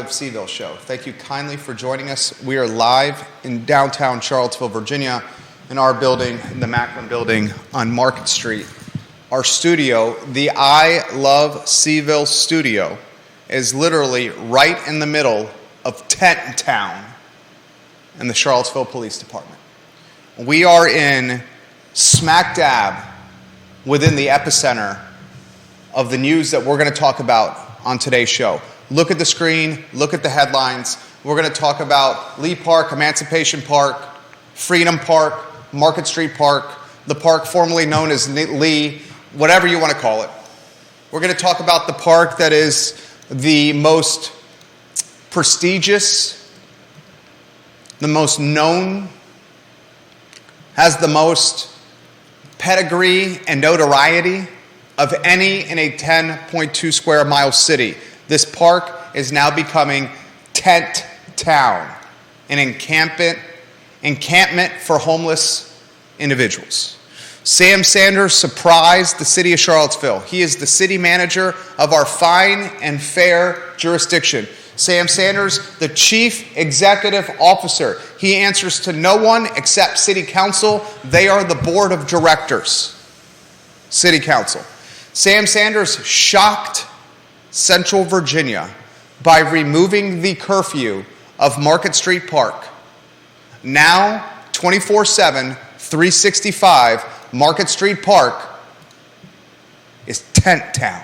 Love CVille Show. Thank you kindly for joining us. We are live in downtown Charlottesville, Virginia, in our building, in the Macklin building on Market Street. Our studio, the I Love CVille studio, is literally right in the middle of Tent Town in the Charlottesville Police Department. We are in smack dab within the epicenter of the news that we're going to talk about on today's show. Look at the screen, look at the headlines. We're going to talk about Lee Park, Emancipation Park, Freedom Park, Market Street Park, the park formerly known as Lee, whatever you want to call it. We're going to talk about the park that is the most prestigious, the most known, has the most pedigree and notoriety of any in a 10.2 square mile city. This park is now becoming Tent Town, an encampment for homeless individuals. Sam Sanders surprised the city of Charlottesville. He is the city manager of our fine and fair jurisdiction. Sam Sanders, the chief executive officer. He answers to no one except city council. They are the board of directors. City council. Sam Sanders shocked Central Virginia by removing the curfew of Market Street Park. Now, 24/7, 365, Market Street Park is Tent Town.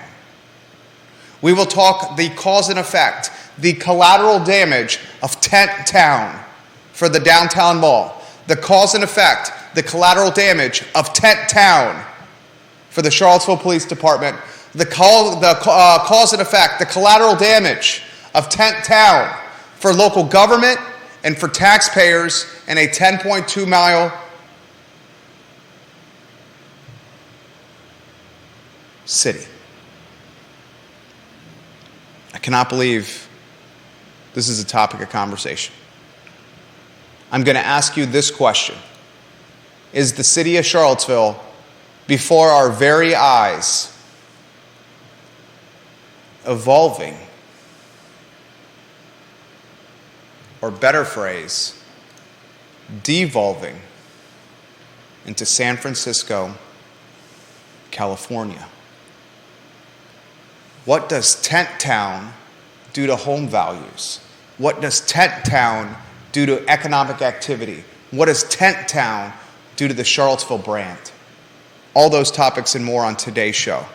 We will talk the cause and effect, the collateral damage of Tent Town for the downtown mall. The cause and effect, the collateral damage of Tent Town for the Charlottesville Police Department. The cause and effect, the collateral damage of Tent Town for local government and for taxpayers in a 10.2 mile city. I cannot believe this is a topic of conversation. I'm going to ask you this question. Is the city of Charlottesville, before our very eyes, evolving, or better phrase, devolving into San Francisco, California? What does Tent Town do to home values? What does Tent Town do to economic activity? What does Tent Town do to the Charlottesville brand? All those topics and more on today's show.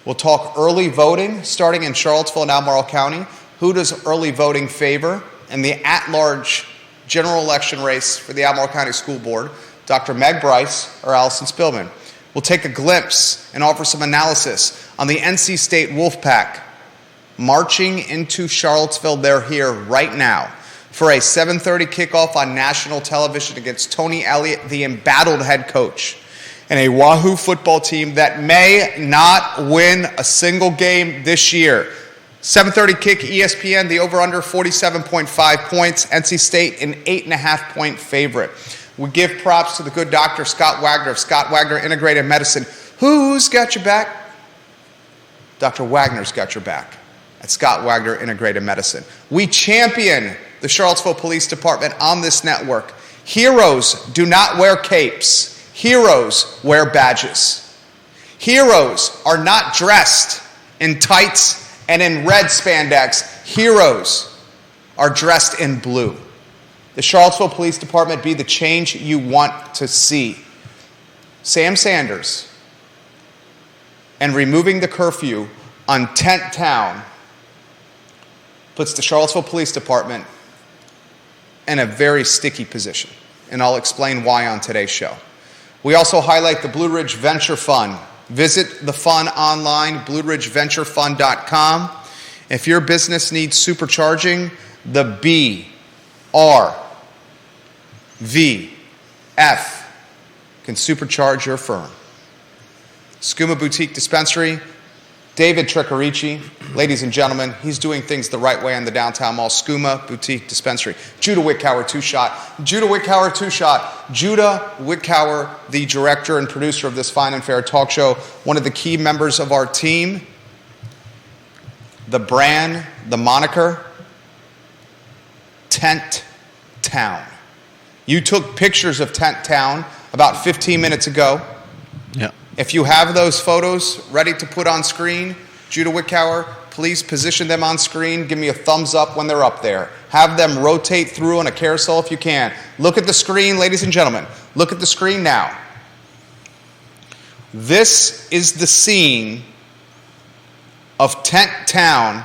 We'll talk early voting, starting in Charlottesville and Albemarle County. Who does early voting favor? And the at-large general election race for the Albemarle County School Board, Dr. Meg Bryce or Allison Spillman. We'll take a glimpse and offer some analysis on the NC State Wolfpack marching into Charlottesville. They're here right now for a 7:30 kickoff on national television against Tony Elliott, the embattled head coach, and a Wahoo football team that may not win a single game this year. 7:30 kick, ESPN, the over-under 47.5 points. NC State, an 8.5-point favorite. We give props to the good doctor, Scott Wagner of Scott Wagner Integrated Medicine. Who's got your back? Dr. Wagner's got your back at Scott Wagner Integrated Medicine. We champion the Charlottesville Police Department on this network. Heroes do not wear capes. Heroes wear badges. Heroes are not dressed in tights and in red spandex. Heroes are dressed in blue. The Charlottesville Police Department be the change you want to see. Sam Sanders and removing the curfew on Tent Town puts the Charlottesville Police Department in a very sticky position, and I'll explain why on today's show. We also highlight the Blue Ridge Venture Fund. Visit the fund online, blueridgeventurefund.com. If your business needs supercharging, the BRVF can supercharge your firm. Skooma Boutique Dispensary, David Tricarici, ladies and gentlemen, he's doing things the right way on the downtown mall. Skooma Boutique Dispensary. Judah Wickower, two-shot. Judah Wickower, two-shot. Judah Wickower, the director and producer of this fine and fair talk show, one of the key members of our team. The brand, the moniker, Tent Town. You took pictures of Tent Town about 15 minutes ago. Yeah. If you have those photos ready to put on screen, Judah Wickower, please position them on screen. Give me a thumbs up when they're up there. Have them rotate through on a carousel if you can. Look at the screen, ladies and gentlemen. Look at the screen now. This is the scene of Tent Town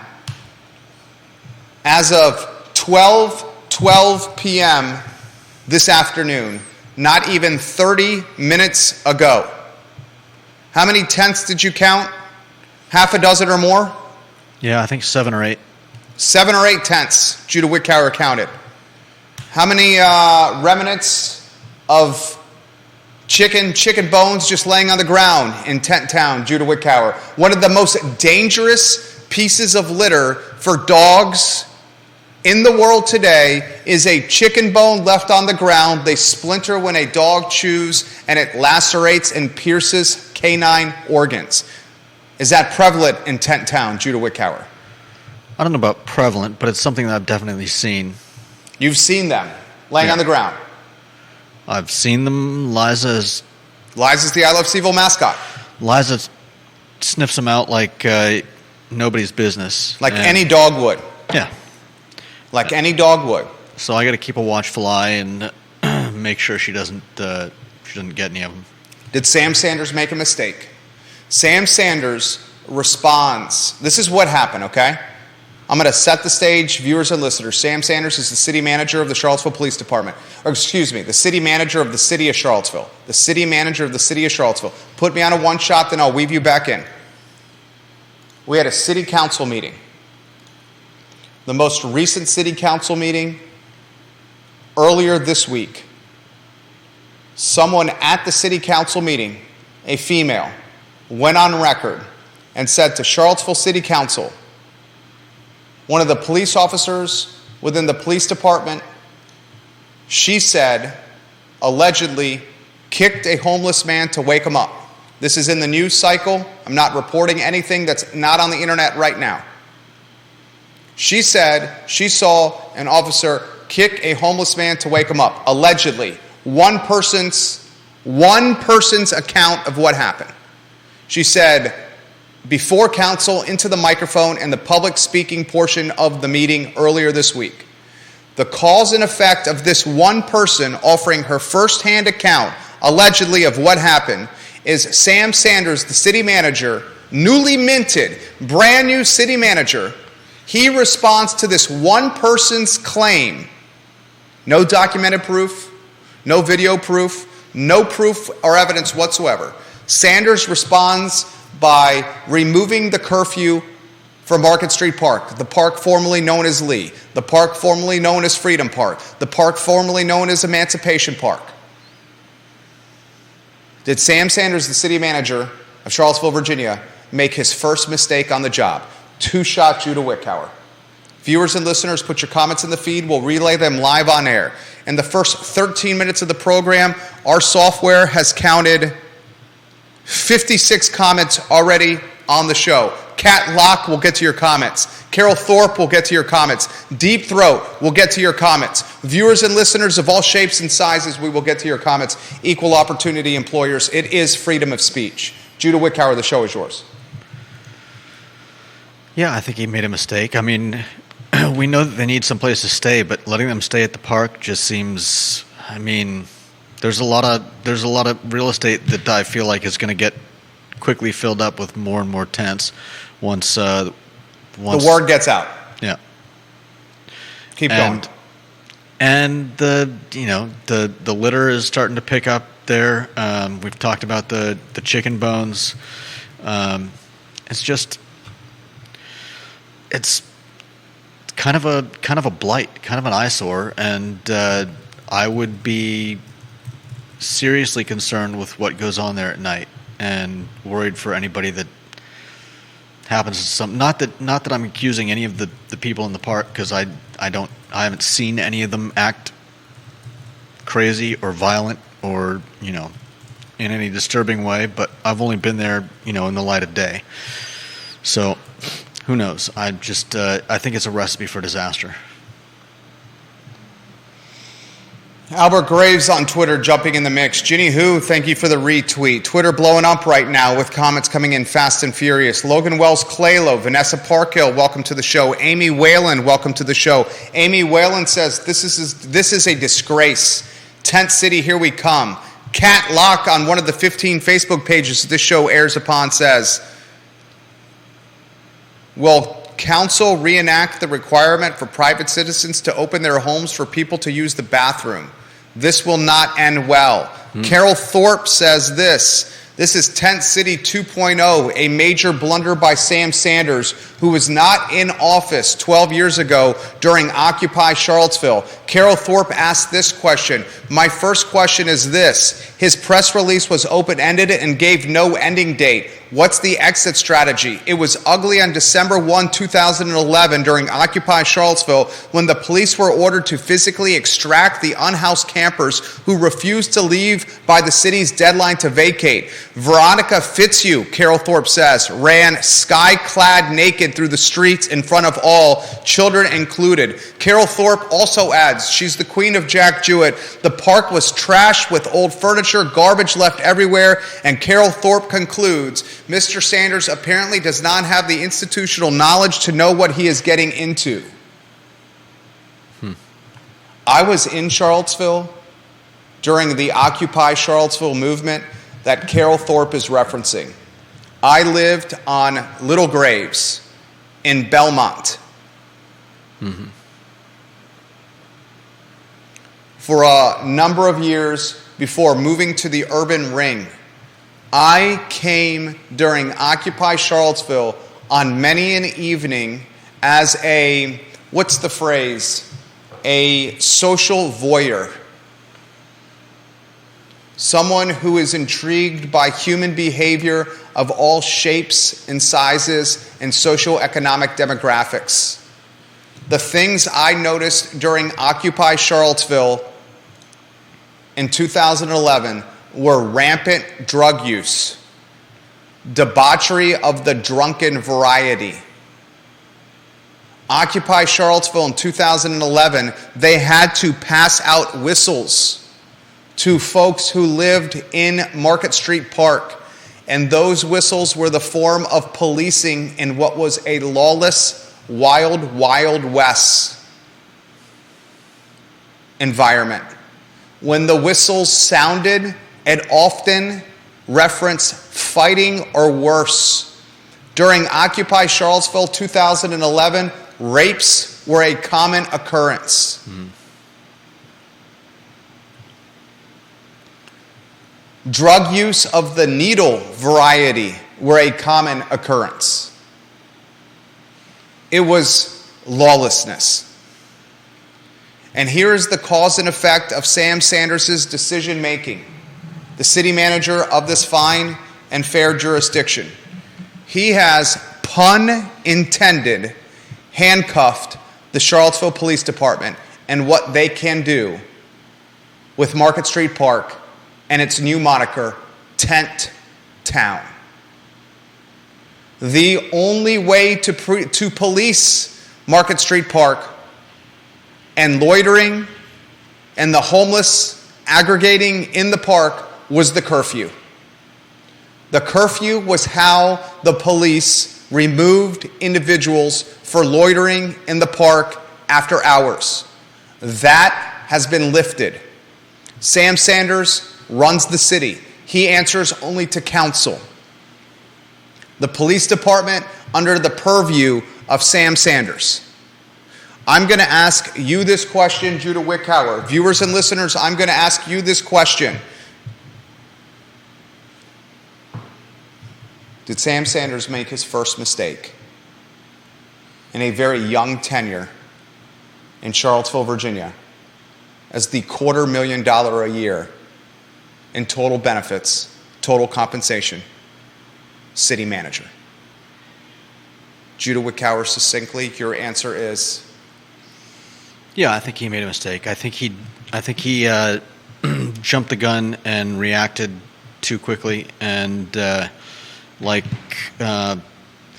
as of 12 p.m. this afternoon, not even 30 minutes ago. How many tents did you count? Half a dozen or more? Yeah, I think 7 or 8. 7 or 8 tents, Judah Wickower counted. How many remnants of chicken bones just laying on the ground in Tent Town, Judah Wickower? One of the most dangerous pieces of litter for dogs in the world today is a chicken bone left on the ground. They splinter when a dog chews, and it lacerates and pierces canine organs. Is that prevalent in Tent Town, Judah Wickower? I don't know about prevalent, but it's something that I've definitely seen. You've seen them laying on the ground. I've seen them. Liza's the I Love CVille mascot. Liza sniffs them out like nobody's business. Like any dog would. Yeah. Like any dog would. So I got to keep a watchful eye and make sure she doesn't get any of them. Did Sam Sanders make a mistake? Sam Sanders responds. This is what happened, okay? I'm going to set the stage, viewers and listeners. Sam Sanders is the city manager of the Charlottesville Police Department. Or excuse me, the city manager of the city of Charlottesville. The city manager of the city of Charlottesville. Put me on a one shot, then I'll weave you back in. We had a city council meeting. The most recent city council meeting earlier this week. Someone at the city council meeting, a female, went on record and said to Charlottesville City Council, one of the police officers within the police department, she said, allegedly kicked a homeless man to wake him up. This is in the news cycle. I'm not reporting anything that's not on the internet right now. She said she saw an officer kick a homeless man to wake him up. Allegedly. One person's account of what happened. She said, before council, into the microphone and the public speaking portion of the meeting earlier this week, the cause and effect of this one person offering her firsthand account, allegedly, of what happened is Sam Sanders, the city manager, newly minted, brand new city manager. He responds to this one person's claim. No documented proof, no video proof, no proof or evidence whatsoever. Sanders responds by removing the curfew from Market Street Park, the park formerly known as Lee, the park formerly known as Freedom Park, the park formerly known as Emancipation Park. Did Sam Sanders, the city manager of Charlottesville, Virginia, make his first mistake on the job? Two-shot Judah Wickower. Viewers and listeners, put your comments in the feed. We'll relay them live on air. In the first 13 minutes of the program, our software has counted 56 comments already on the show. Kat Locke will get to your comments. Carol Thorpe will get to your comments. Deep Throat will get to your comments. Viewers and listeners of all shapes and sizes, we will get to your comments. Equal opportunity employers. It is freedom of speech. Judah Wickower, the show is yours. Yeah, I think he made a mistake. I mean, we know that they need some place to stay, but letting them stay at the park just seems, I mean, there's a lot of real estate that I feel like is going to get quickly filled up with more and more tents once the word gets out. Yeah. Keep going. And the litter is starting to pick up there. We've talked about the chicken bones. It's kind of a blight, kind of an eyesore, and I would be seriously concerned with what goes on there at night, and worried for anybody that happens to some. Not that I'm accusing any of the people in the park, because I haven't seen any of them act crazy or violent or in any disturbing way, but I've only been there in the light of day. So who knows? I think it's a recipe for disaster. Albert Graves on Twitter jumping in the mix. Ginny Who, thank you for the retweet. Twitter blowing up right now with comments coming in fast and furious. Logan Wells Claylo, Vanessa Parkhill, welcome to the show. Amy Whalen, welcome to the show. Amy Whalen says, this is a disgrace. Tent City, here we come. Kat Locke on one of the 15 Facebook pages this show airs upon says, will council reenact the requirement for private citizens to open their homes for people to use the bathroom? This will not end well. Carol Thorpe says this is Tent City 2.0, a major blunder by Sam Sanders, who was not in office 12 years ago during Occupy Charlottesville. Carol Thorpe asked this question. My first question is this. His press release was open-ended and gave no ending date. What's the exit strategy? It was ugly on December 1, 2011 during Occupy Charlottesville when the police were ordered to physically extract the unhoused campers who refused to leave by the city's deadline to vacate. Veronica Fitzhugh, Carol Thorpe says, ran sky-clad naked through the streets in front of all, children included. Carol Thorpe also adds, she's the queen of Jack Jewett. The park was trashed with old furniture, garbage left everywhere, and Carol Thorpe concludes, Mr. Sanders apparently does not have the institutional knowledge to know what he is getting into. I was in Charlottesville during the Occupy Charlottesville movement that Carol Thorpe is referencing. I lived on Little Graves in Belmont. For a number of years before moving to the urban ring. I came during Occupy Charlottesville on many an evening as a, what's the phrase? A social voyeur. Someone who is intrigued by human behavior of all shapes and sizes and socioeconomic demographics. The things I noticed during Occupy Charlottesville in 2011 were rampant drug use, debauchery of the drunken variety. Occupy Charlottesville in 2011, they had to pass out whistles to folks who lived in Market Street Park, and those whistles were the form of policing in what was a lawless, wild, wild west environment. When the whistles sounded, it often referenced fighting or worse. During Occupy Charlottesville 2011, rapes were a common occurrence. Drug use of the needle variety were a common occurrence. It was lawlessness. And here is the cause and effect of Sam Sanders' decision making, the city manager of this fine and fair jurisdiction. He has, pun intended, handcuffed the Charlottesville Police Department and what they can do with Market Street Park and its new moniker, Tent Town. The only way to police Market Street Park and loitering and the homeless aggregating in the park was the curfew. The curfew was how the police removed individuals for loitering in the park after hours. That has been lifted. Sam Sanders runs the city. He answers only to council. The police department under the purview of Sam Sanders. I'm going to ask you this question, Judah Wickhauer. Viewers and listeners, I'm going to ask you this question. Did Sam Sanders make his first mistake in a very young tenure in Charlottesville, Virginia, as the $250,000 a year in total benefits, total compensation, city manager? Judah Wickhauer, succinctly, your answer is? Yeah, I think he made a mistake. I think he jumped the gun and reacted too quickly, and like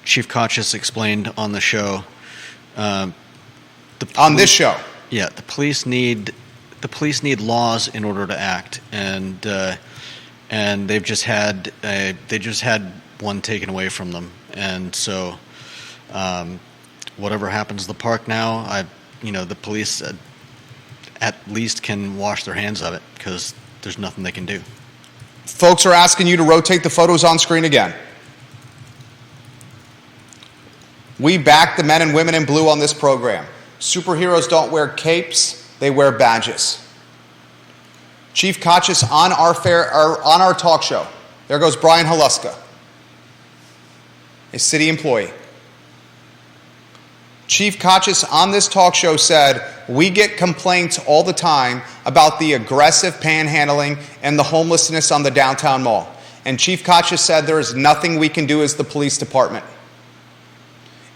Chief Conscious explained on the show. On this show? Yeah, the police need the police need laws in order to act, and they've just had one taken away from them, and so whatever happens to the park now, the police at least can wash their hands of it because there's nothing they can do. Folks are asking you to rotate the photos on screen again. We back the men and women in blue on this program. Superheroes don't wear capes, they wear badges. Chief Kochis on our talk show. There goes Brian Haluska, a city employee. Chief Kochis on this talk show said, we get complaints all the time about the aggressive panhandling and the homelessness on the downtown mall. And Chief Kochis said there is nothing we can do as the police department.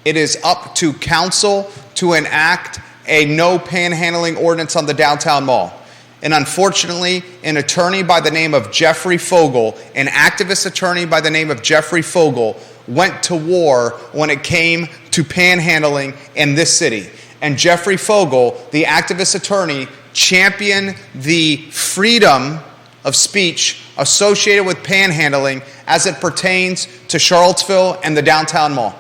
It is up to council to enact a no panhandling ordinance on the downtown mall. And unfortunately, an attorney by the name of Jeffrey Fogel, an activist attorney by the name of Jeffrey Fogel, went to war when it came to panhandling in this city. And Jeffrey Fogel, the activist attorney, championed the freedom of speech associated with panhandling as it pertains to Charlottesville and the downtown mall.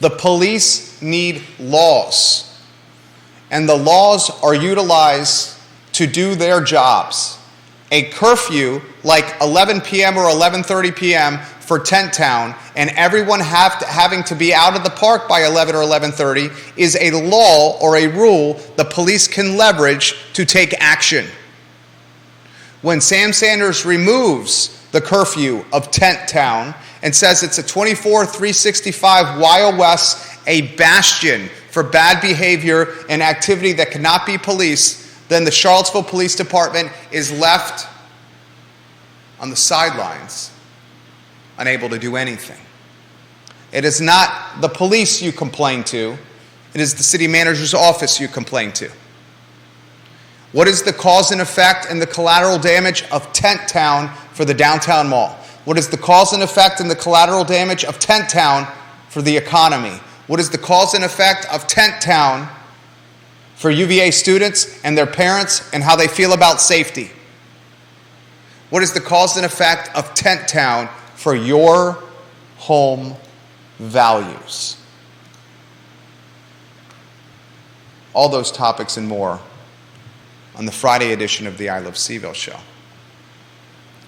The police need laws, and the laws are utilized to do their jobs. A curfew like 11 p.m. or 11:30 p.m. for Tent Town and everyone having to be out of the park by 11 or 11:30 is a law or a rule the police can leverage to take action. When Sam Sanders removes the curfew of Tent Town and says it's a 24/365 Wild West, a bastion for bad behavior and activity that cannot be policed, then the Charlottesville Police Department is left on the sidelines, unable to do anything. It is not the police you complain to, it is the city manager's office you complain to. What is the cause and effect and the collateral damage of Tent Town for the downtown mall? What is the cause and effect and the collateral damage of Tent Town for the economy? What is the cause and effect of Tent Town for UVA students and their parents and how they feel about safety? What is the cause and effect of Tent Town for your home values? All those topics and more on the Friday edition of the I Love CVille Show.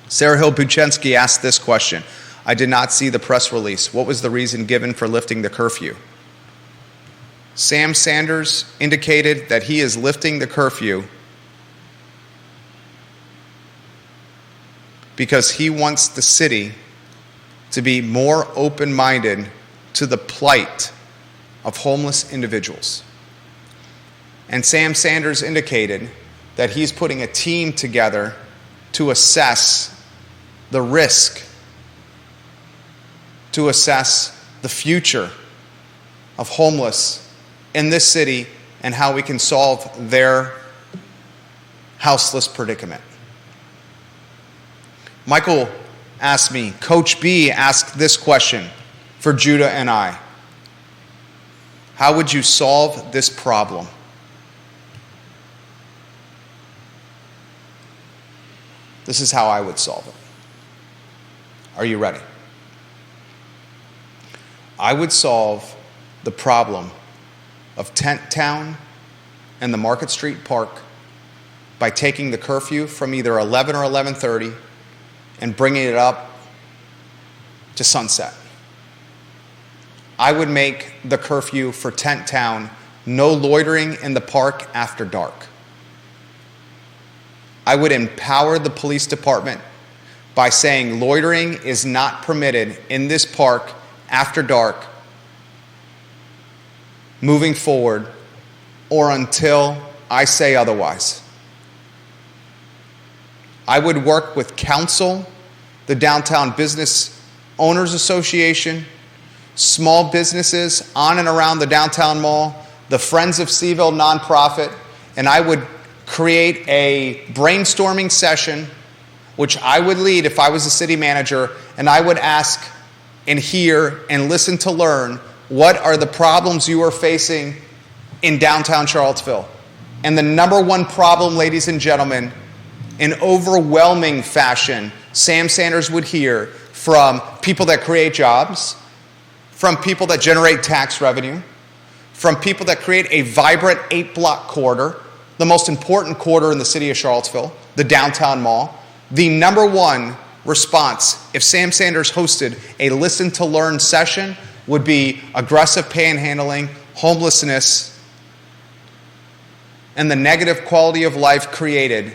Sarah Hill Buchensky asked this question. I did not see the press release. What was the reason given for lifting the curfew? Sam Sanders indicated that he is lifting the curfew because he wants the city to be more open-minded to the plight of homeless individuals. And Sam Sanders indicated that he's putting a team together to assess the risk, to assess the future of homeless in this city and how we can solve their houseless predicament. Michael asked me, Coach B asked this question for Judah and I. How would you solve this problem? This is how I would solve it. Are you ready? I would solve the problem of Tent Town and the Market Street Park by taking the curfew from either 11 or 11:30 and bringing it up to sunset. I would make the curfew for Tent Town no loitering in the park after dark. I would empower the police department by saying loitering is not permitted in this park after dark, moving forward, or until I say otherwise. I would work with council, the Downtown Business Owners Association, small businesses on and around the downtown mall, the Friends of CVille nonprofit, and I would create a brainstorming session, which I would lead if I was a city manager, and I would ask and hear and listen to learn what are the problems you are facing in downtown Charlottesville. And the number one problem, ladies and gentlemen, in overwhelming fashion, Sam Sanders would hear from people that create jobs, from people that generate tax revenue, from people that create a vibrant 8-block corridor, the most important corridor in the city of Charlottesville, the downtown mall. The number one response, if Sam Sanders hosted a listen to learn session, would be aggressive panhandling, homelessness, and the negative quality of life created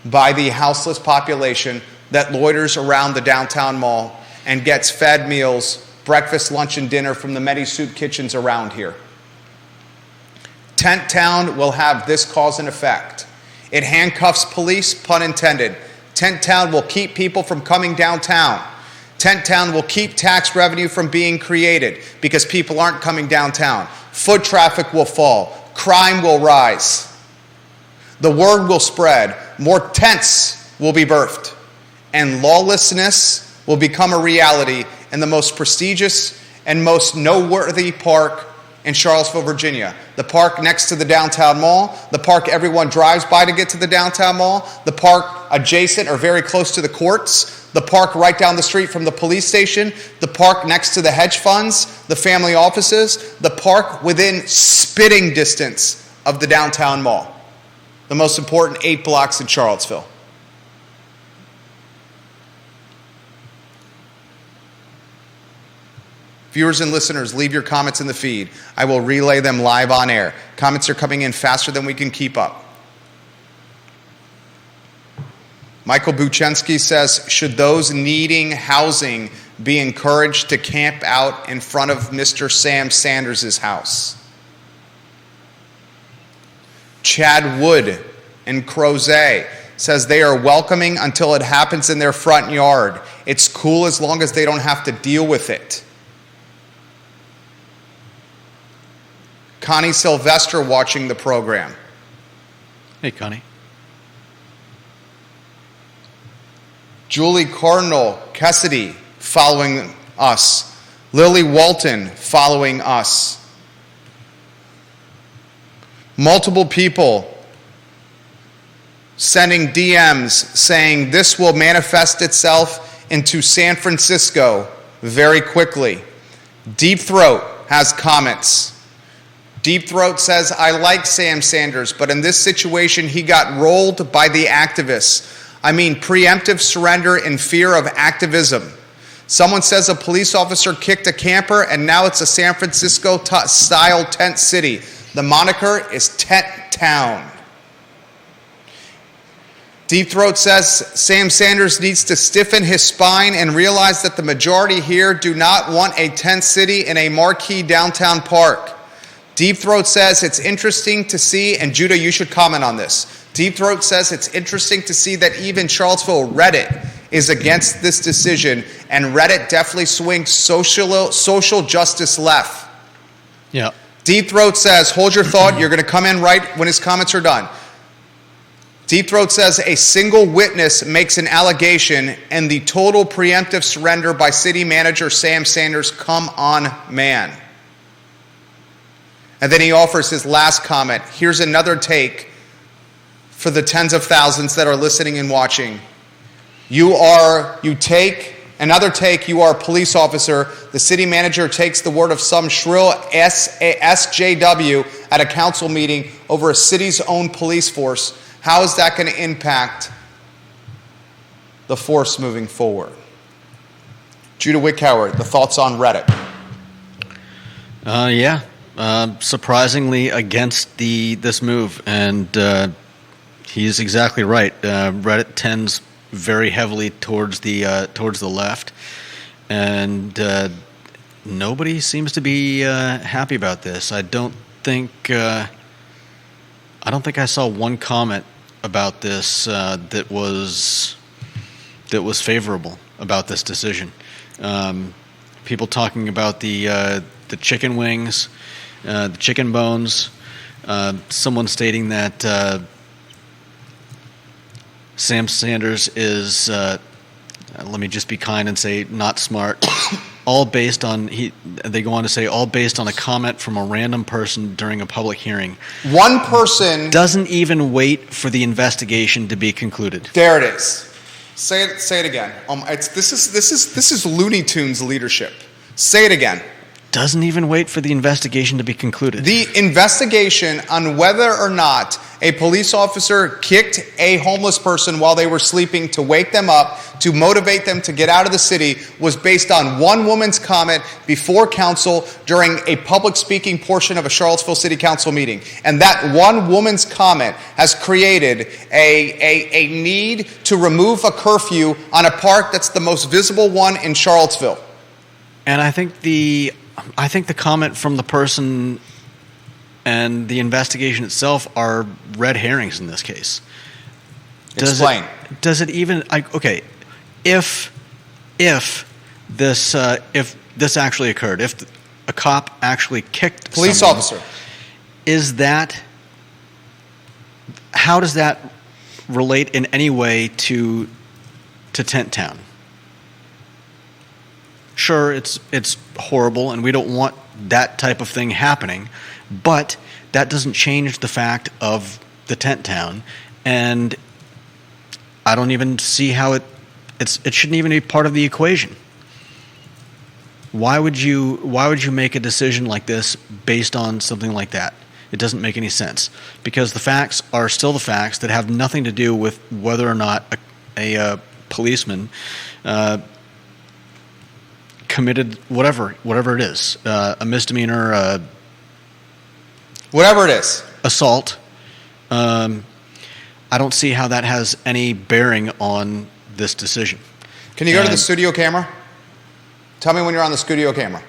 by the houseless population that loiters around the downtown mall and gets fed meals, breakfast, lunch, and dinner from the many soup kitchens around here. Tent Town will have this cause and effect. It handcuffs police, pun intended. Tent Town will keep people from coming downtown. Tent Town will keep tax revenue from being created because people aren't coming downtown. Foot traffic will fall. Crime will rise. The word will spread. More tents will be birthed. And lawlessness will become a reality in the most prestigious and most noteworthy park in Charlottesville, Virginia. The park next to the downtown mall, the park everyone drives by to get to the downtown mall, the park adjacent or very close to the courts, the park right down the street from the police station, the park next to the hedge funds, the family offices, the park within spitting distance of the downtown mall. The most important 8 blocks in Charlottesville. Viewers and listeners, leave your comments in the feed. I will relay them live on air. Comments are coming in faster than we can keep up. Michael Buchensky says, should those needing housing be encouraged to camp out in front of Mr. Sam Sanders' house? Chad Wood in Crozet says they are welcoming until it happens in their front yard. It's cool as long as they don't have to deal with it. Connie Sylvester watching the program. Hey, Connie. Julie Cardinal Cassidy following us. Lily Walton following us. Multiple people sending DMs saying this will manifest itself into San Francisco very quickly. Deep Throat has comments. Deep Throat says, I like Sam Sanders, but in this situation, he got rolled by the activists. I mean, preemptive surrender in fear of activism. Someone says a police officer kicked a camper, and now it's a San Francisco-style tent city. The moniker is Tent Town. Deep Throat says Sam Sanders needs to stiffen his spine and realize that the majority here do not want a tent city in a marquee downtown park. Deep Throat says it's interesting to see, and Judah, you should comment on this. Deep Throat says it's interesting to see that even Charlottesville Reddit is against this decision, and Reddit definitely swings social justice left. Yeah. Deep Throat says, hold your thought, you're going to come in right when his comments are done. Deep Throat says a single witness makes an allegation and the total preemptive surrender by city manager Sam Sanders, come on, man. And then he offers his last comment. Here's another take for the tens of thousands that are listening and watching. You are a police officer. The city manager takes the word of some shrill SJW at a council meeting over a city's own police force. How is that going to impact the force moving forward? Judah Wickhauer, the thoughts on Reddit. Surprisingly against this move, and he's exactly right. Reddit tends very heavily towards the left, and nobody seems to be happy about this. I don't think I saw one comment about this that was favorable about this decision. People talking about the chicken wings. The chicken bones, someone stating that Sam Sanders is, let me just be kind and say, not smart. all based on they go on to say all based on a comment from a random person during a public hearing. One person doesn't even wait for the investigation to be concluded. There it is. Say it again. This is Looney Tunes leadership. Say it again. Doesn't even wait for the investigation to be concluded. The investigation on whether or not a police officer kicked a homeless person while they were sleeping to wake them up, to motivate them to get out of the city, was based on one woman's comment before council during a public speaking portion of a Charlottesville City Council meeting. And that one woman's comment has created a need to remove a curfew on a park that's the most visible one in Charlottesville. And I think the comment from the person and the investigation itself are red herrings in this case. Explain. Does it even okay? If this actually occurred, if a cop actually kicked police someone, officer, how does that relate in any way to Tent Town? Sure, it's horrible, and we don't want that type of thing happening, but that doesn't change the fact of the tent town, and I don't even see how it shouldn't even be part of the equation. Why would you make a decision like this based on something like that? It doesn't make any sense, because the facts are still the facts that have nothing to do with whether or not a policeman committed whatever it is, a misdemeanor, whatever it is, assault. I don't see how that has any bearing on this decision. Can you go to the studio camera? Tell me when you're on the studio camera.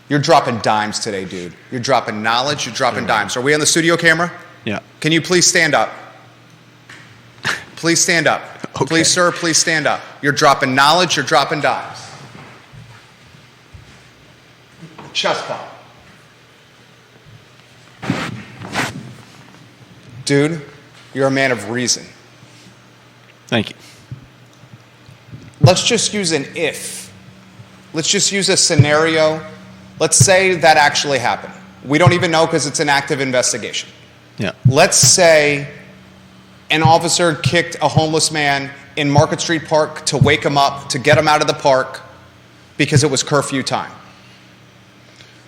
You're dropping dimes today, dude. You're dropping knowledge, you're dropping dimes. Are we on the studio camera? Yeah. Can you please stand up? Please stand up. Okay. Please, sir, please stand up. You're dropping knowledge, you're dropping dimes. Chest pump. Dude, you're a man of reason. Thank you. Let's just use an if. Let's just use a scenario. Let's say that actually happened. We don't even know because it's an active investigation. Yeah. Let's say an officer kicked a homeless man in Market Street Park to wake him up, to get him out of the park because it was curfew time.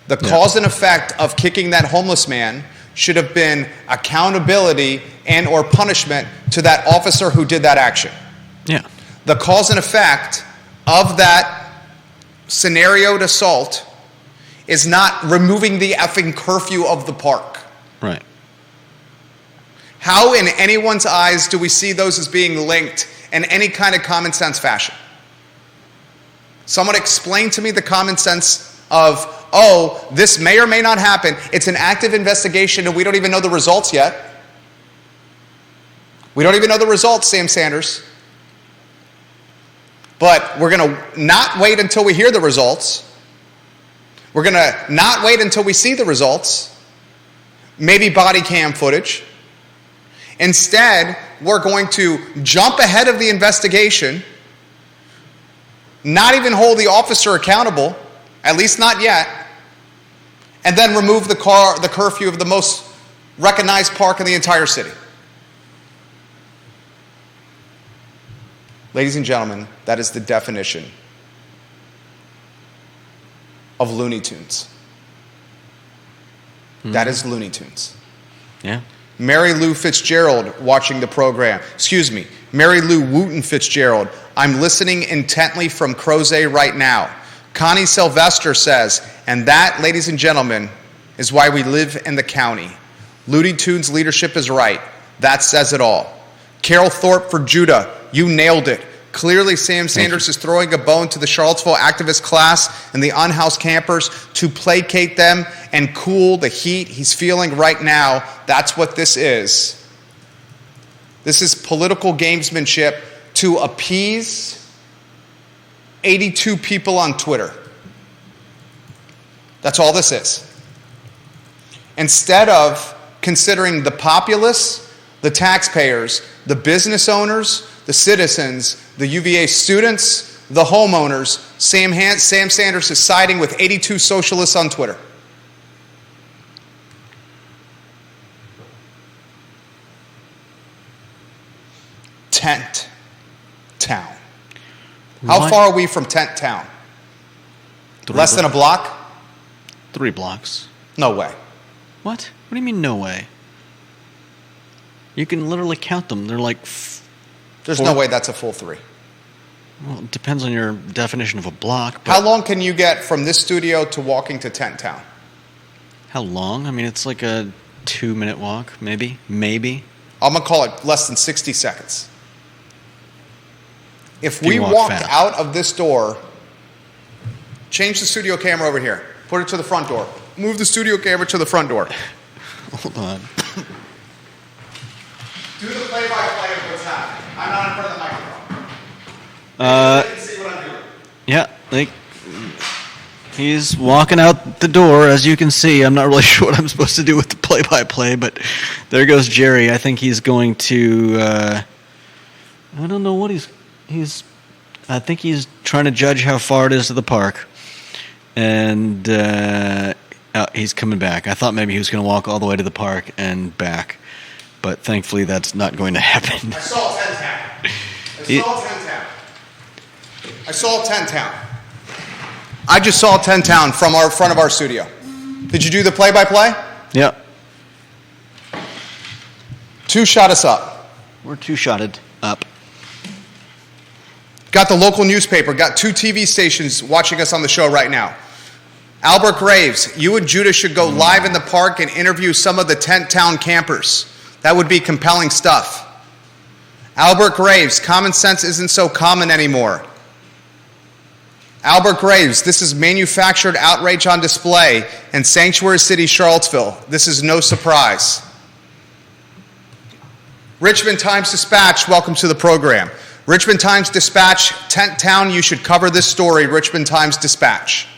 The cause and effect of kicking that homeless man should have been accountability and or punishment to that officer who did that action. Yeah. The cause and effect of that scenarioed assault is not removing the effing curfew of the park. Right. How in anyone's eyes do we see those as being linked in any kind of common sense fashion? Someone explain to me the common sense of, oh, this may or may not happen. It's an active investigation and we don't even know the results yet. We don't even know the results, Sam Sanders. But we're going to not wait until we hear the results. We're going to not wait until we see the results. Maybe body cam footage. Instead, we're going to jump ahead of the investigation, not even hold the officer accountable, at least not yet, and then remove the curfew of the most recognized park in the entire city. Ladies and gentlemen, that is the definition of Looney Tunes. That is Looney Tunes. Yeah. Mary Lou Fitzgerald watching the program. Excuse me, Mary Lou Wooten Fitzgerald. I'm listening intently from Crozet right now. Connie Sylvester says, and that, ladies and gentlemen, is why we live in the county. Looney Tunes leadership is right. That says it all. Carol Thorpe for Judah, you nailed it. Clearly, Sam Sanders is throwing a bone to the Charlottesville activist class and the unhoused campers to placate them and cool the heat he's feeling right now. That's what this is. This is political gamesmanship to appease 82 people on Twitter. That's all this is. Instead of considering the populace, the taxpayers, the business owners, the citizens, the UVA students, the homeowners. Sam Sanders is siding with 82 socialists on Twitter. Tent Town. How What? far are we from Tent Town? Less than a block? 3 blocks. No way. What? What do you mean, no way? You can literally count them. They're like... There's no way that's a full 3. Well, it depends on your definition of a block. But How long can you get from this studio to walking to Tent Town? How long? I mean, it's like a 2-minute walk, maybe. Maybe. I'm going to call it less than 60 seconds. If You we walk walked fast. out of this door, change the studio camera over here. Put it to the front door. Move the studio camera to the front door. Hold on. Do the play-by-play of what's happening. I'm not in front of the microphone. You can see what I'm doing. Yeah, like... He's walking out the door, as you can see. I'm not really sure what I'm supposed to do with the play-by-play, but there goes Jerry. I think he's going to... I don't know what I think he's trying to judge how far it is to the park. And he's coming back. I thought maybe he was going to walk all the way to the park and back. But thankfully, that's not going to happen. I saw 10 Town. I saw 10 Town. I just saw 10 Town from front of our studio. Did you do the play-by-play? Yep. 2 shot us up. We're 2-shotted up. Got the local newspaper, got 2 TV stations watching us on the show right now. Albert Graves, you and Judah should go live in the park and interview some of the Tent Town campers. That would be compelling stuff. Albert Graves, common sense isn't so common anymore. Albert Graves, this is manufactured outrage on display in Sanctuary City, Charlottesville. This is no surprise. Richmond Times-Dispatch, welcome to the program. Richmond Times-Dispatch, Tent Town, you should cover this story, Richmond Times-Dispatch.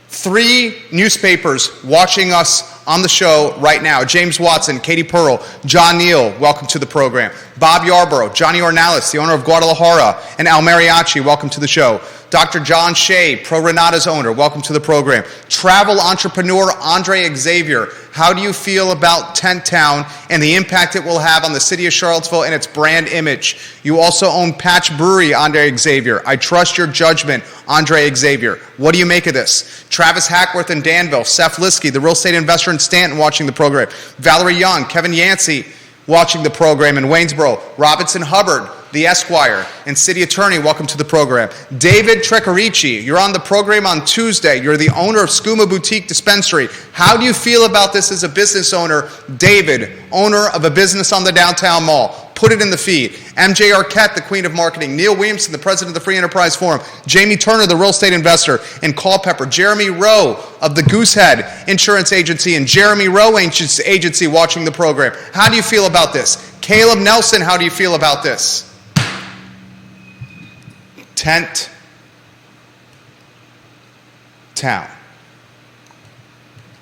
3 newspapers watching us on the show right now. James Watson, Katie Pearl, John Neal, welcome to the program. Bob Yarborough, Johnny Ornalis, the owner of Guadalajara, and Al Mariachi, welcome to the show. Dr. John Shea, Pro Renata's owner, welcome to the program. Travel entrepreneur Andre Xavier, how do you feel about Tent Town and the impact it will have on the city of Charlottesville and its brand image? You also own Patch Brewery, Andre Xavier. I trust your judgment, Andre Xavier. What do you make of this? Travis Hackworth in Danville, Seth Liskey, the real estate investor in Stanton, watching the program. Valerie Young, Kevin Yancey, watching the program in Waynesboro. Robinson Hubbard, the Esquire, and City Attorney, welcome to the program. David Trecarici, you're on the program on Tuesday. You're the owner of Skooma Boutique Dispensary. How do you feel about this as a business owner? David, owner of a business on the downtown mall. Put it in the feed. MJ Arquette, the queen of marketing. Neil Williamson, the president of the Free Enterprise Forum. Jamie Turner, the real estate investor in Culpeper. Jeremy Rowe of the Goosehead Insurance Agency and Jeremy Rowe Agency watching the program. How do you feel about this? Caleb Nelson, how do you feel about this? Tent Town.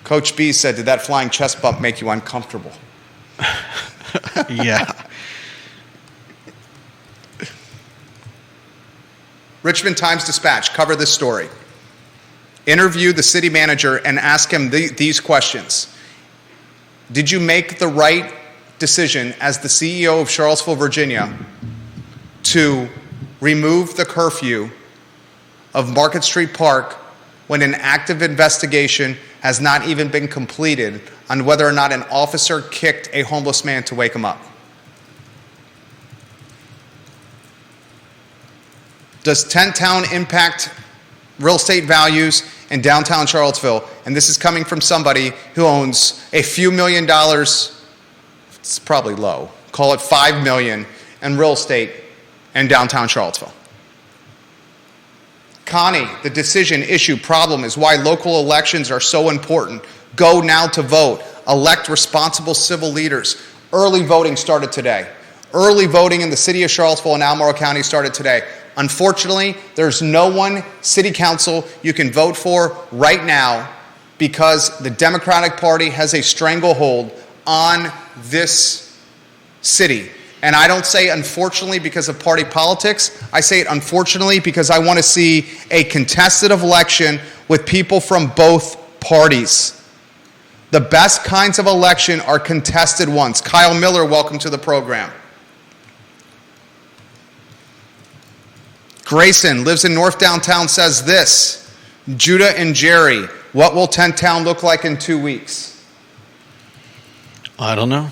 Coach B said, did that flying chest bump make you uncomfortable? Yeah. Richmond Times-Dispatch, cover this story. Interview the city manager and ask him these questions. Did you make the right decision as the CEO of Charlottesville, Virginia, to remove the curfew of Market Street Park when an active investigation has not even been completed on whether or not an officer kicked a homeless man to wake him up? Does Tent Town impact real estate values in downtown Charlottesville? And this is coming from somebody who owns a few $1 million, it's probably low, call it $5 million in real estate in downtown Charlottesville. Connie, the decision issue problem is why local elections are so important. Go now to vote. Elect responsible civil leaders. Early voting started today. Early voting in the city of Charlottesville and Albemarle County started today. Unfortunately, there's no one city council you can vote for right now because the Democratic Party has a stranglehold on this city. And I don't say unfortunately because of party politics. I say it unfortunately because I want to see a contested election with people from both parties. The best kinds of election are contested ones. Kyle Miller, welcome to the program. Grayson lives in North Downtown, says this: Judah and Jerry, what will Tent Town look like in 2 weeks? I don't know.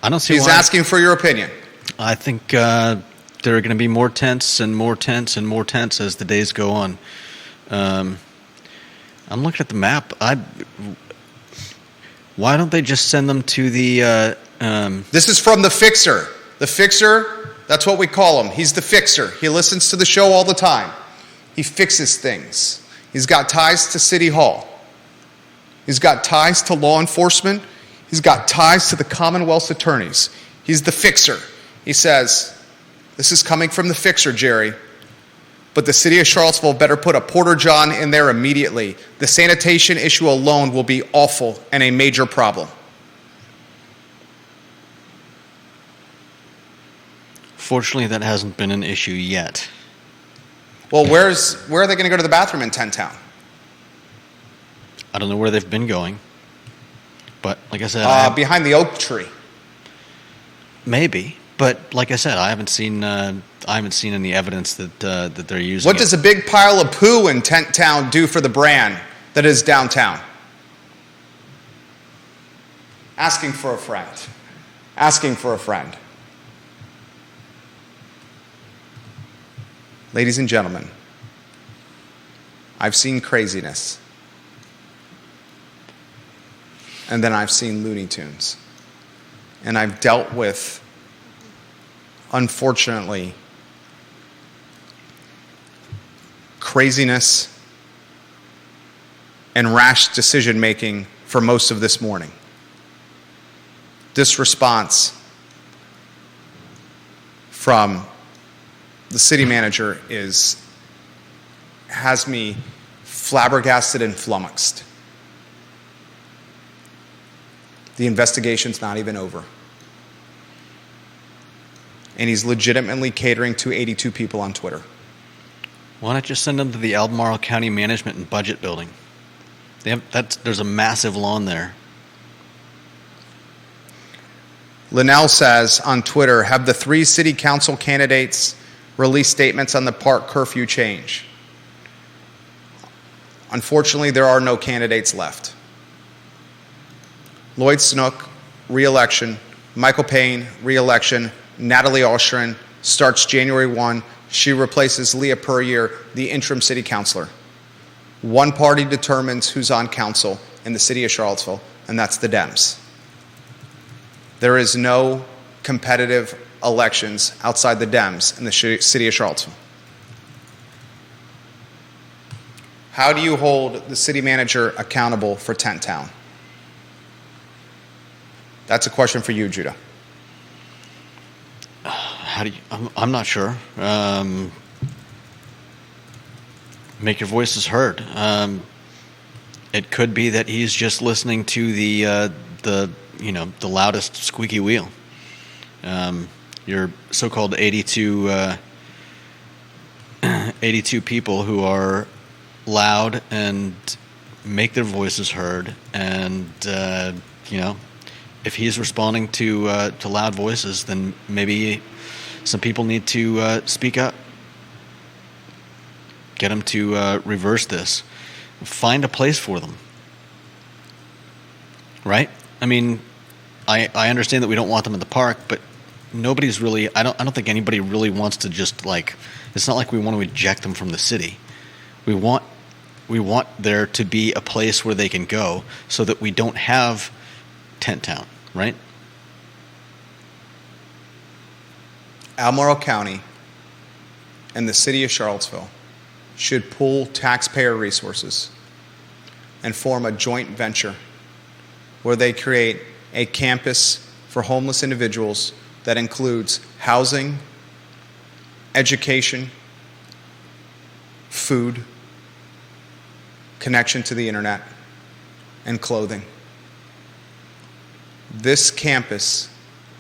I don't see He's why. asking for your opinion. I think there are going to be more tents and more tents and more tents as the days go on. I'm looking at the map. Why don't they just send them to the... This is from the Fixer. The Fixer, that's what we call him. He's the Fixer. He listens to the show all the time. He fixes things. He's got ties to City Hall. He's got ties to law enforcement. He's got ties to the Commonwealth's attorneys. He's the Fixer. He says, this is coming from the Fixer, Jerry, but the city of Charlottesville better put a porta-john in there immediately. The sanitation issue alone will be awful and a major problem. Fortunately, that hasn't been an issue yet. Well, where are they going to go to the bathroom in Tent Town? I don't know where they've been going. But like I said, behind the oak tree. Maybe, but like I said, I haven't seen any evidence that they're using. What does a big pile of poo in Tent Town do for the brand that is downtown? Asking for a friend. Asking for a friend. Ladies and gentlemen, I've seen craziness. And then I've seen Looney Tunes. And I've dealt with, unfortunately, craziness and rash decision-making for most of this morning. This response from the city manager has me flabbergasted and flummoxed. The investigation's not even over. And he's legitimately catering to 82 people on Twitter. Why not just send them to the Albemarle County Management and Budget Building? There's a massive lawn there. Linnell says on Twitter, have the 3 city council candidates release statements on the park curfew change? Unfortunately, there are no candidates left. Lloyd Snook, re-election. Michael Payne, re-election. Natalie Ostrin starts January 1. She replaces Leah Puryear, the interim city councilor. One party determines who's on council in the city of Charlottesville, and that's the Dems. There is no competitive elections outside the Dems in the city of Charlottesville. How do you hold the city manager accountable for Tent Town? That's a question for you, Judah. I'm not sure. Make your voices heard. It could be that he's just listening to the loudest squeaky wheel. Your so-called 82 people who are loud and make their voices heard, and if he's responding to loud voices, then maybe some people need to speak up. Get them to reverse this. Find a place for them. Right? I mean, I understand that we don't want them in the park, but nobody's really. I don't think anybody really wants to just It's not like we want to eject them from the city. We want there to be a place where they can go, so that we don't have Tent Town. Right? Albemarle County and the city of Charlottesville should pool taxpayer resources and form a joint venture where they create a campus for homeless individuals that includes housing, education, food, connection to the internet, and clothing. This campus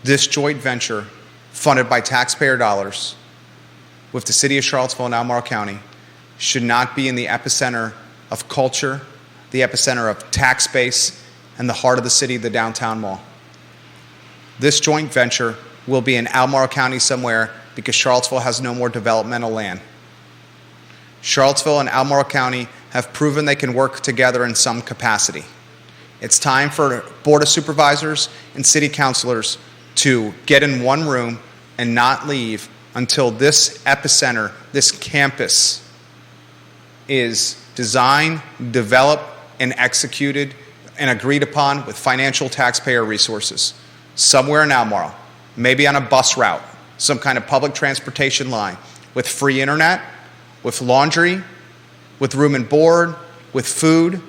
This joint venture, funded by taxpayer dollars with the city of Charlottesville and Albemarle County, should not be in the epicenter of culture, the epicenter of tax base, and the heart of the city, the downtown mall. This joint venture will be in Albemarle County somewhere because Charlottesville has no more developmental land. Charlottesville and Albemarle County have proven they can work together in some capacity. It's time for Board of Supervisors and City Councilors to get in one room and not leave until this epicenter, this campus, is designed, developed, and executed and agreed upon with financial taxpayer resources. Somewhere in Albemarle, maybe on a bus route, some kind of public transportation line, with free internet, with laundry, with room and board, with food,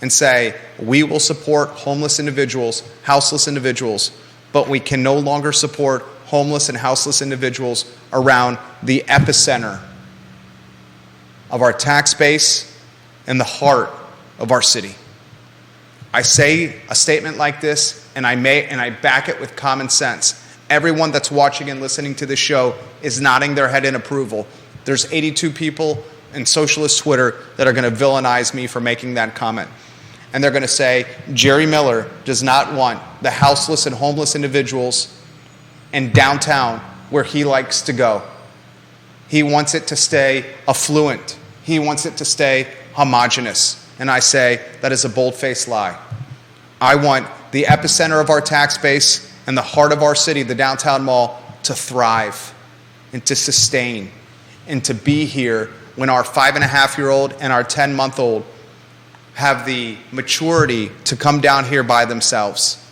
and say, we will support homeless individuals, houseless individuals, but we can no longer support homeless and houseless individuals around the epicenter of our tax base and the heart of our city. I say a statement like this, and I back it with common sense. Everyone that's watching and listening to this show is nodding their head in approval. There's 82 people in socialist Twitter that are going to villainize me for making that comment. And they're going to say, Jerry Miller does not want the houseless and homeless individuals in downtown where he likes to go. He wants it to stay affluent. He wants it to stay homogenous. And I say, that is a bold-faced lie. I want the epicenter of our tax base and the heart of our city, the downtown mall, to thrive and to sustain and to be here when our 5.5-year-old and our 10-month-old have the maturity to come down here by themselves.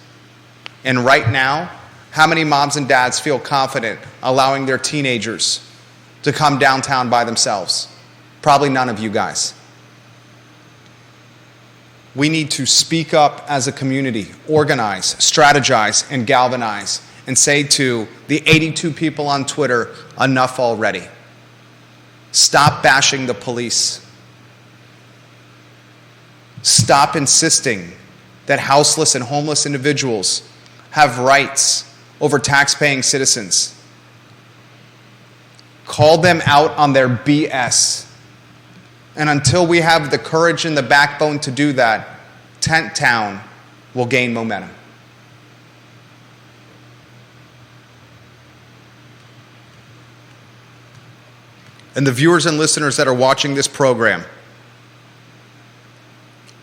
And right now, how many moms and dads feel confident allowing their teenagers to come downtown by themselves? Probably none of you guys. We need to speak up as a community, organize, strategize, and galvanize, and say to the 82 people on Twitter, enough already. Stop bashing the police. Stop insisting that houseless and homeless individuals have rights over tax-paying citizens. Call them out on their BS. And until we have the courage and the backbone to do that, Tent Town will gain momentum. And the viewers and listeners that are watching this program,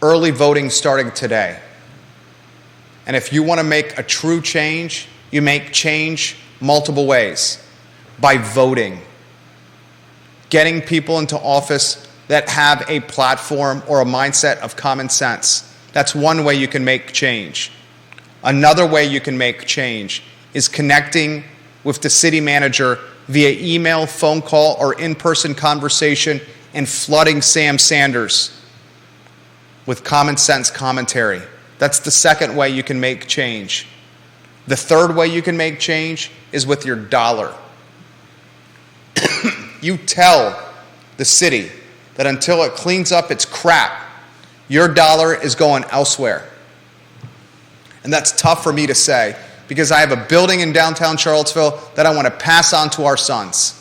early voting starting today. And if you want to make a true change, you make change multiple ways. By voting. Getting people into office that have a platform or a mindset of common sense. That's one way you can make change. Another way you can make change is connecting with the city manager via email, phone call, or in-person conversation and flooding Sam Sanders with common sense commentary. That's the second way you can make change. The third way you can make change is with your dollar. You tell the city that until it cleans up its crap, your dollar is going elsewhere. And that's tough for me to say because I have a building in downtown Charlottesville that I want to pass on to our sons.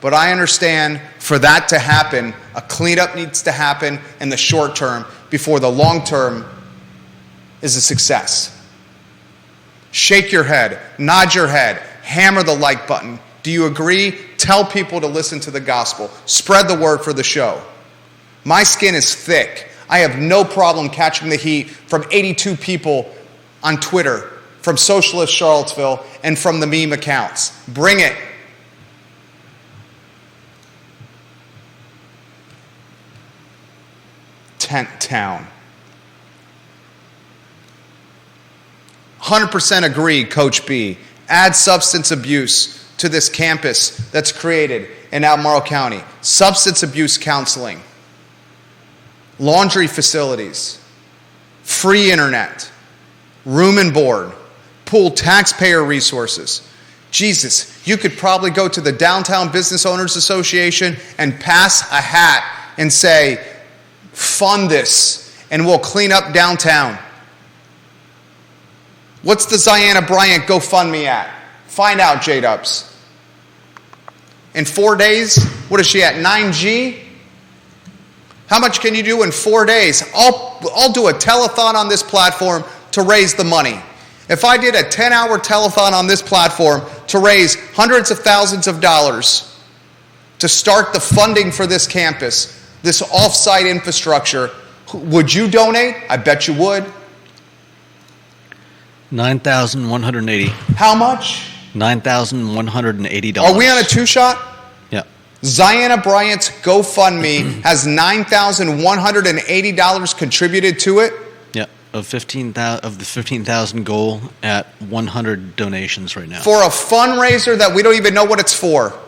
But I understand for that to happen, a cleanup needs to happen in the short term before the long term is a success. Shake your head, nod your head, hammer the like button. Do you agree? Tell people to listen to the gospel. Spread the word for the show. My skin is thick. I have no problem catching the heat from 82 people on Twitter, from Socialist Charlottesville, and from the meme accounts. Bring it. Tent Town. 100% agree, Coach B. Add substance abuse to this campus that's created in Albemarle County. Substance abuse counseling, laundry facilities, free internet, room and board, pool taxpayer resources. Jesus, you could probably go to the Downtown Business Owners Association and pass a hat and say, fund this and we'll clean up downtown. What's the Ziana Bryant GoFundMe at? Find out, J-Dubs. In 4 days, what is she at, 9G? How much can you do in 4 days? I'll do a telethon on this platform to raise the money. If I did a 10-hour telethon on this platform to raise hundreds of thousands of dollars to start the funding for this campus, this off-site infrastructure, would you donate? I bet you would. $9,180. How much? $9,180. Are we on a two-shot? Yeah. Ziana Bryant's GoFundMe has $9,180 contributed to it. Yeah, of the 15,000 goal at 100 donations right now. For a fundraiser that we don't even know what it's for.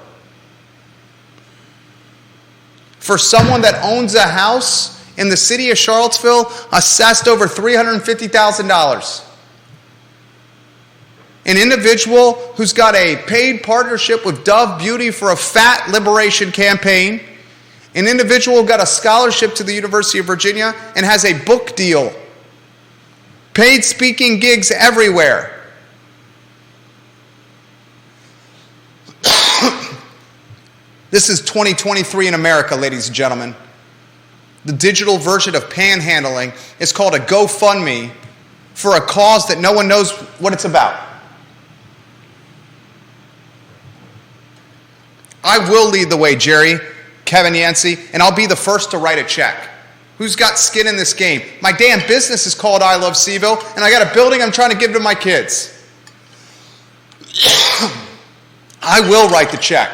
For someone that owns a house in the city of Charlottesville assessed over $350,000. An individual who's got a paid partnership with Dove Beauty for a fat liberation campaign. An individual who got a scholarship to the University of Virginia and has a book deal. Paid speaking gigs everywhere. This is 2023 in America, ladies and gentlemen. The digital version of panhandling is called a GoFundMe for a cause that no one knows what it's about. I will lead the way, Jerry, Kevin Yancey, and I'll be the first to write a check. Who's got skin in this game? My damn business is called I Love CVille, and I got a building I'm trying to give to my kids. I will write the check.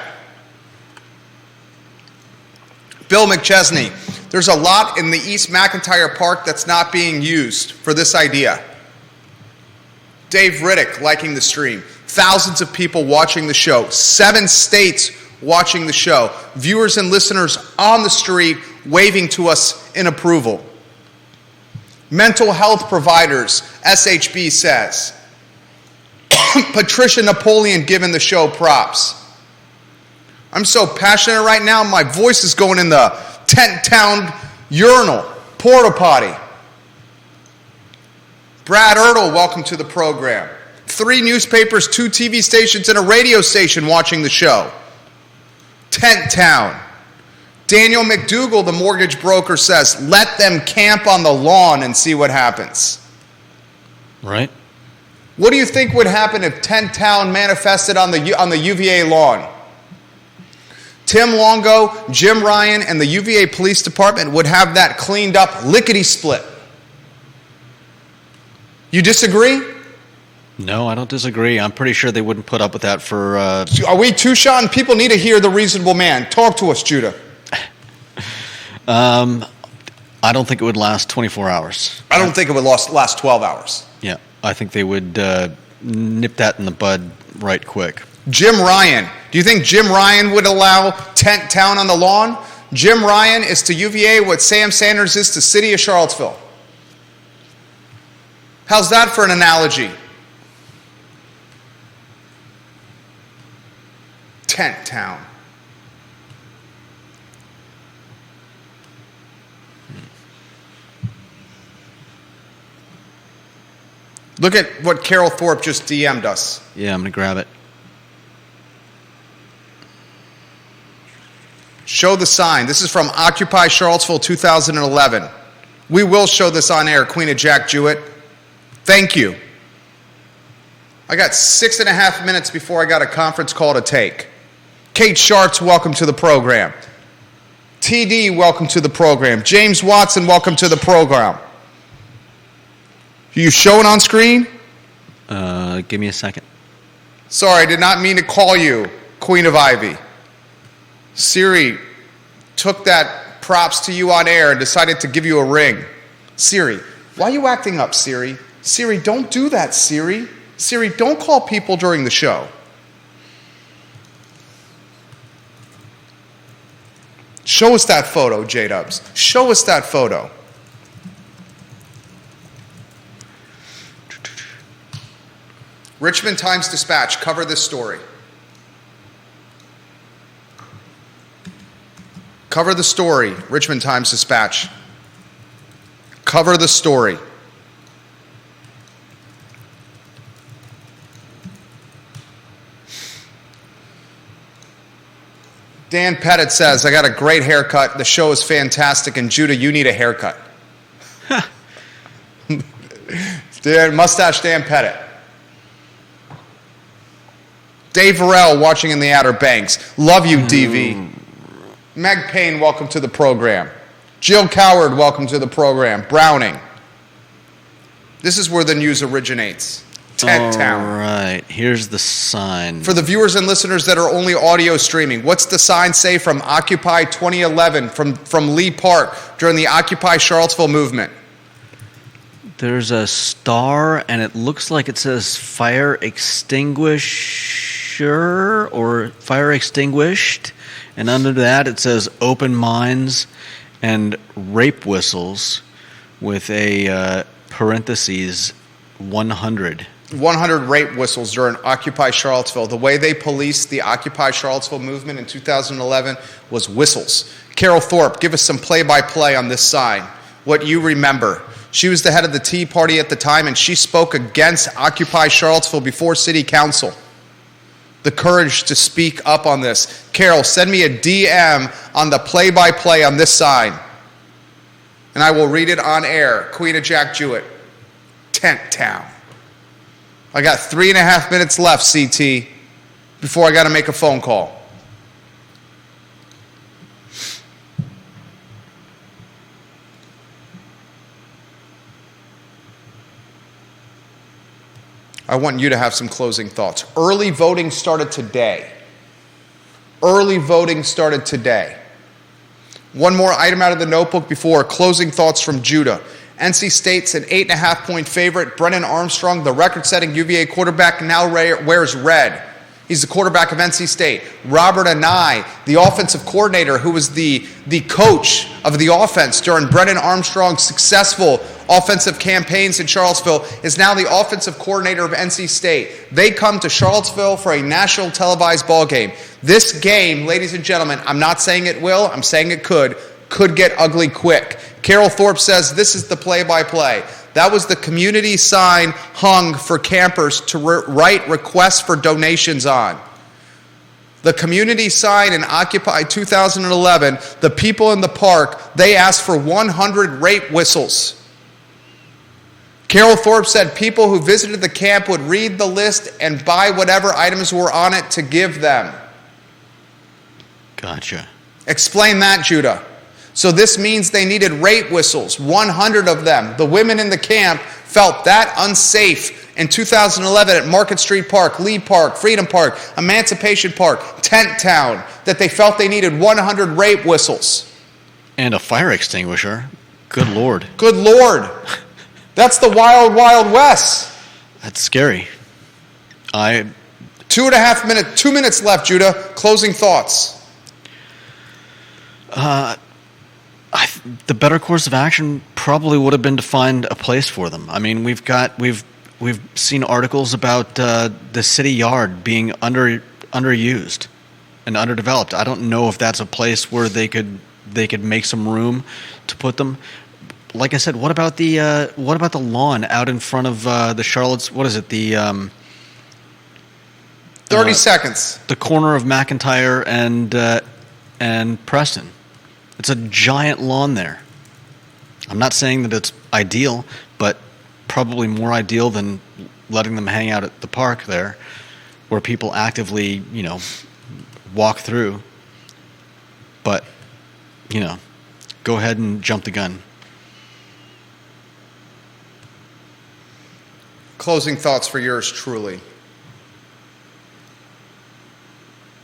Bill McChesney, there's a lot in the East McIntyre Park that's not being used for this idea. Dave Riddick liking the stream. Thousands of people watching the show. 7 states watching the show. Viewers and listeners on the street waving to us in approval. Mental health providers, SHB says. Patricia Napoleon giving the show props. I'm so passionate right now, my voice is going in the tent town urinal, porta potty. Brad Ertl, welcome to the program. 3 newspapers, 2 TV stations, and a radio station watching the show. Tent town. Daniel McDougall, the mortgage broker, says, let them camp on the lawn and see what happens. Right. What do you think would happen if Tent Town manifested on the UVA lawn? Tim Longo, Jim Ryan, and the UVA Police Department would have that cleaned up lickety-split. You disagree? No, I don't disagree. I'm pretty sure they wouldn't put up with that for... Are we two-shot? People need to hear the reasonable man. Talk to us, Judah. I don't think it would last 24 hours. I don't think it would last 12 hours. Yeah, I think they would nip that in the bud right quick. Jim Ryan. Do you think Jim Ryan would allow Tent Town on the lawn? Jim Ryan is to UVA what Sam Sanders is to City of Charlottesville. How's that for an analogy? Tent Town. Look at what Carol Thorpe just DM'd us. Yeah, I'm going to grab it. Show the sign. This is from Occupy Charlottesville 2011. We will show this on air, Queen of Jack Jewett. Thank you. I got 6.5 minutes before I got a conference call to take. Kate Sharts, welcome to the program. TD, welcome to the program. James Watson, welcome to the program. Are you showing on screen? Give me a second. Sorry, I did not mean to call you Queen of Ivy. Siri took that props to you on air and decided to give you a ring. Siri, why are you acting up, Siri? Siri, don't do that, Siri. Siri, don't call people during the show. Show us that photo, J-Dubs. Show us that photo. Richmond Times-Dispatch, cover this story. Cover the story, Richmond Times-Dispatch. Cover the story. Dan Pettit says, I got a great haircut. The show is fantastic. And Judah, you need a haircut. Mustache Dan Pettit. Dave Varell watching in the Outer Banks. Love you, DV. Meg Payne, welcome to the program. Jill Coward, welcome to the program. Browning. This is where the news originates. Tent Town. All right, here's the sign. For the viewers and listeners that are only audio streaming, what's the sign say from Occupy 2011, from Lee Park during the Occupy Charlottesville movement? There's a star, and it looks like it says fire extinguisher or fire extinguished. And under that, it says open minds and rape whistles with a parentheses 100. 100 rape whistles during Occupy Charlottesville. The way they policed the Occupy Charlottesville movement in 2011 was whistles. Carol Thorpe, give us some play-by-play on this sign. What you remember. She was the head of the Tea Party at the time, and she spoke against Occupy Charlottesville before City Council. The courage to speak up on this. Carol, send me a DM on the play-by-play on this sign, and I will read it on air. Queen of Jack Jewett, Tent Town. I got 3.5 minutes left, CT, before I got to make a phone call. I want you to have some closing thoughts. Early voting started today. Early voting started today. One more item out of the notebook before closing thoughts from Judah. NC State's an 8.5-point favorite. Brennan Armstrong, the record-setting UVA quarterback, now wears red. He's the quarterback of NC State. Robert Anai, the offensive coordinator who was the coach of the offense during Brennan Armstrong's successful offensive campaigns in Charlottesville, is now the offensive coordinator of NC State. They come to Charlottesville for a national televised ball game. This game, ladies and gentlemen, I'm not saying it will, I'm saying it could get ugly quick. Carol Thorpe says this is the play-by-play. That was the community sign hung for campers to write requests for donations on. The community sign in Occupy 2011, the people in the park, they asked for 100 rape whistles. Carol Thorpe said people who visited the camp would read the list and buy whatever items were on it to give them. Gotcha. Explain that, Judah. So this means they needed rape whistles, 100 of them. The women in the camp felt that unsafe in 2011 at Market Street Park, Lee Park, Freedom Park, Emancipation Park, Tent Town, that they felt they needed 100 rape whistles. And a fire extinguisher. Good Lord. Good Lord. That's the wild, wild west. That's scary. 2 minutes left, Judah. Closing thoughts. The better course of action probably would have been to find a place for them. I mean, we've seen articles about the city yard being underused and underdeveloped. I don't know if that's a place where they could make some room to put them. Like I said, what about the lawn out in front of the Charlotte's? What is it? 30 seconds. The corner of McIntyre and Preston. It's a giant lawn there. I'm not saying that it's ideal, but probably more ideal than letting them hang out at the park there, where people actively, walk through. But, go ahead and jump the gun. Closing thoughts for yours truly.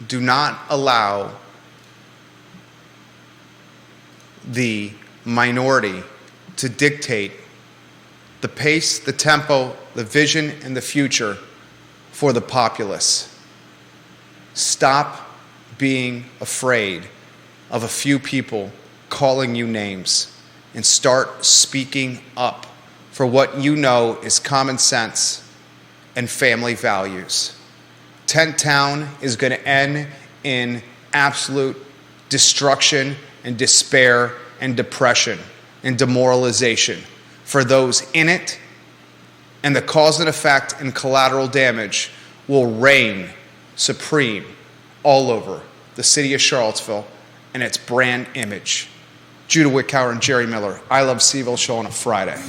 Do not allow the minority to dictate the pace, the tempo, the vision, and the future for the populace. Stop being afraid of a few people calling you names and start speaking up for what you know is common sense and family values. Tent Town is going to end in absolute destruction and despair and depression and demoralization for those in it, and the cause and effect and collateral damage will reign supreme all over the the city of Charlottesville, and its brand image. Judah Wickower and Jerry Miller, I Love CVille Show on a Friday.